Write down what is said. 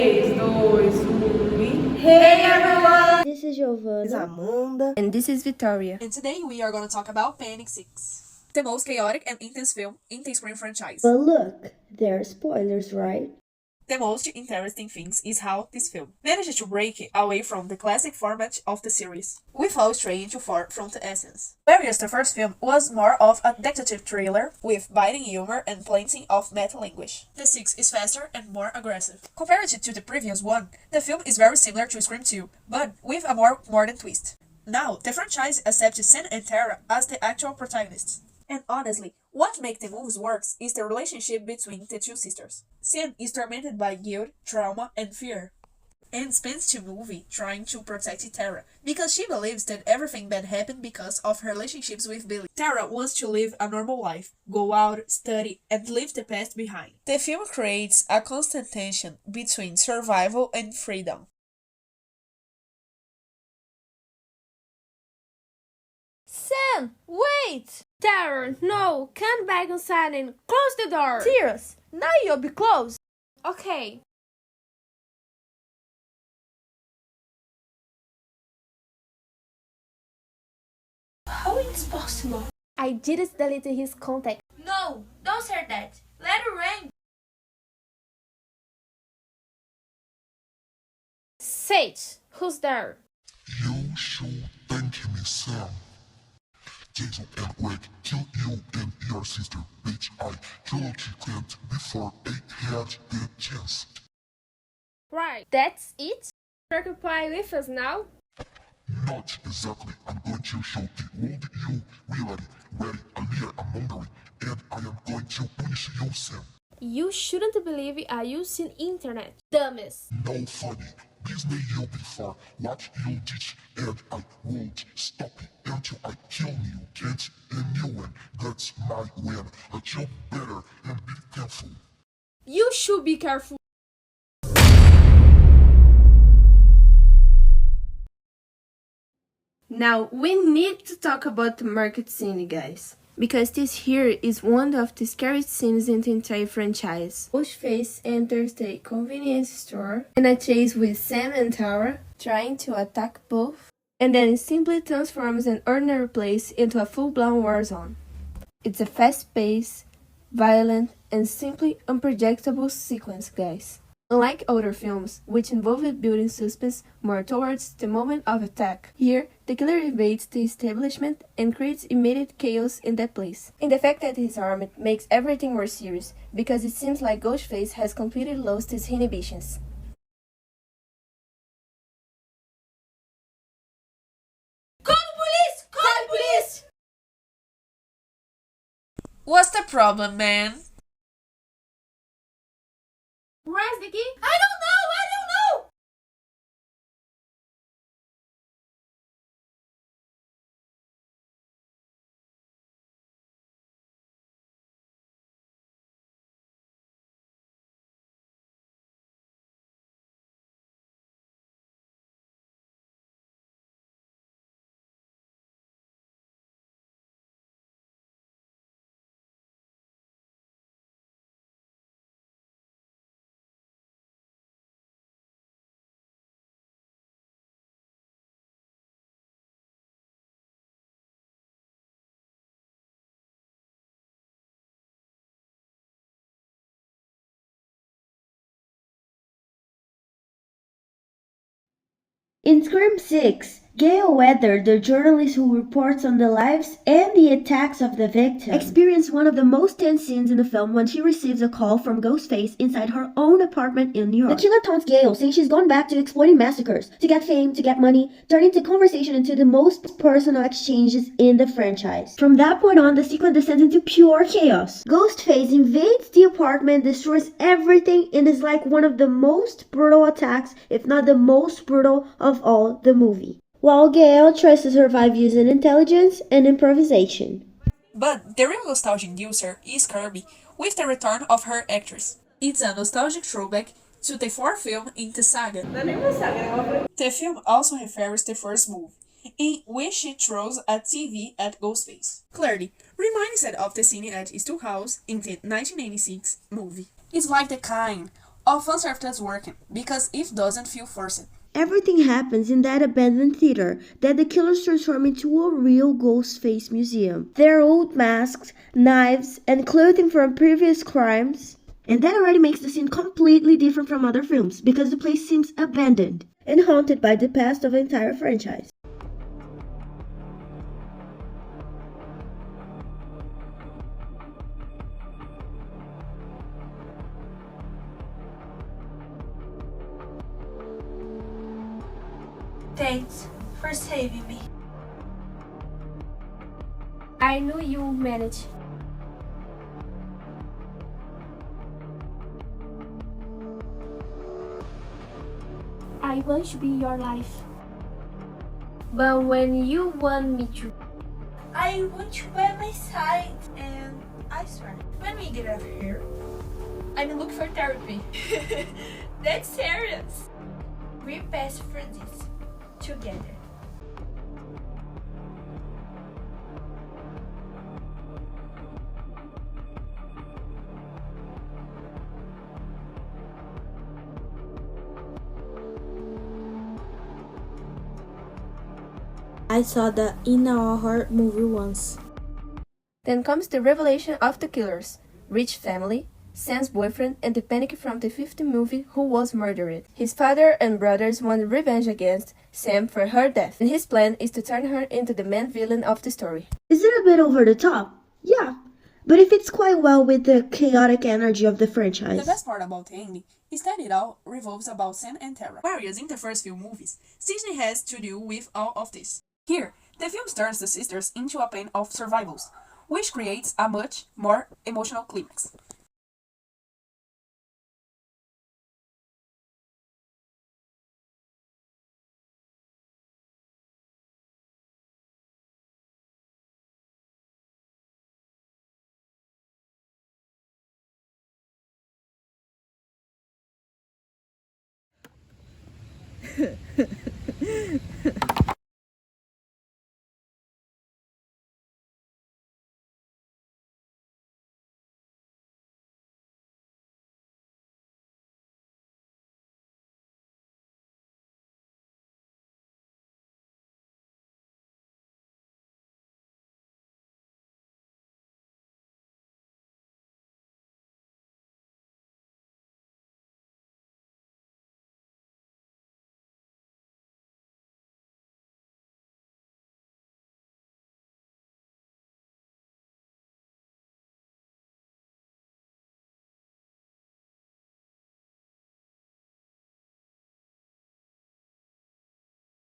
3, 2, 1 e... Hey everyone! This is Giovanna. This is Amanda. And this is Victoria. And today we are going to talk about Panic 6, the most chaotic and intense film in the Scream franchise. But look, there are spoilers, right? The most interesting thing is how this film managed to break away from the classic format of the series, without straying too far from the essence. Whereas the first film was more of a detective thriller, with biting humor and plenty of meta language. The 6 is faster and more aggressive. Compared to the previous one, the film is very similar to Scream 2, but with a more modern twist. Now, the franchise accepts Sam and Tara as the actual protagonists. And honestly, what makes the movies work is the relationship between the two sisters. Sam is tormented by guilt, trauma, and fear, and spends the movie trying to protect Tara, because she believes that everything bad happened because of her relationships with Billy. Tara wants to live a normal life, go out, study, and leave the past behind. The film creates a constant tension between survival and freedom. Sam, wait! Tara, no, come back inside and close the door. Serious, now you'll be closed. Okay. How is it possible? I just deleted his contact. No, don't say that. Let it rain. Sage, who's there? You should thank me, Sam. Jason and Greg killed you and your sister, which I killed Kent before they had the chance. Right, that's it? Preoccupy with us now? Not exactly. I'm going to show the world you really, very a liar, a mongering, and I am going to punish you, Sam. You shouldn't believe I use the internet. Dumbass. No funny. This may you before what you did, and I won't stop until I kill you, Kent, and you, and that's my win. Until better and be careful. You should be careful. Now, we need to talk about the market scene, guys. Because this here is one of the scariest scenes in the entire franchise. Ghostface enters the convenience store in a chase with Sam and Tara, trying to attack both, and then simply transforms an ordinary place into a full-blown war zone. It's a fast-paced, violent, and simply unpredictable sequence, guys. Unlike other films, which involved building suspense more towards the moment of attack, here, the killer evades the establishment and creates immediate chaos in that place. And the fact that he's armed makes everything more serious, because it seems like Ghostface has completely lost his inhibitions. Call the police! Call the police! What's the problem, man? Where's the key? I don't know! In Scream 6, Gail Weather, the journalist who reports on the lives and the attacks of the victim, experienced one of the most tense scenes in the film when she receives a call from Ghostface inside her own apartment in New York. The killer taunts Gail, saying she's gone back to exploiting massacres, to get fame, to get money, turning the conversation into the most personal exchanges in the franchise. From that point on, the sequence descends into pure chaos. Ghostface invades the apartment, destroys everything, and is like one of the most brutal attacks, if not the most brutal of all the movie. While Gail tries to survive using intelligence and improvisation. But the real nostalgia inducer is Kirby, with the return of her actress. It's a nostalgic throwback to the fourth film in the saga. The film also refers to the first movie, in which she throws a TV at Ghostface. Clearly, reminded of the scene at Stool House in the 1986 movie. It's like the kind All fanservice is working, because it doesn't feel forced. Everything happens in that abandoned theater that the killers transform into a real ghost face museum. There are old masks, knives, and clothing from previous crimes. And that already makes the scene completely different from other films, because the place seems abandoned and haunted by the past of the entire franchise. Thanks for saving me. I knew you would manage. I want to be your life. But when you want me to, I want you by my side, and I swear, when we get out of here, I'm looking for therapy. That's serious. We're best for this together. I saw that in a horror movie once. then comes the revelation of the killers, rich family, Sam's boyfriend, and the panic from the fifth movie who was murdered. His father and brothers want revenge against Sam for her death, and his plan is to turn her into the main villain of the story. Is it a bit over the top? Yeah, but it fits quite well with the chaotic energy of the franchise. The best part about the ending is that it all revolves about Sam and Tara, whereas in the first few movies, Disney has to deal with all of this. Here, the film turns the sisters into a pain of survivals, which creates a much more emotional climax.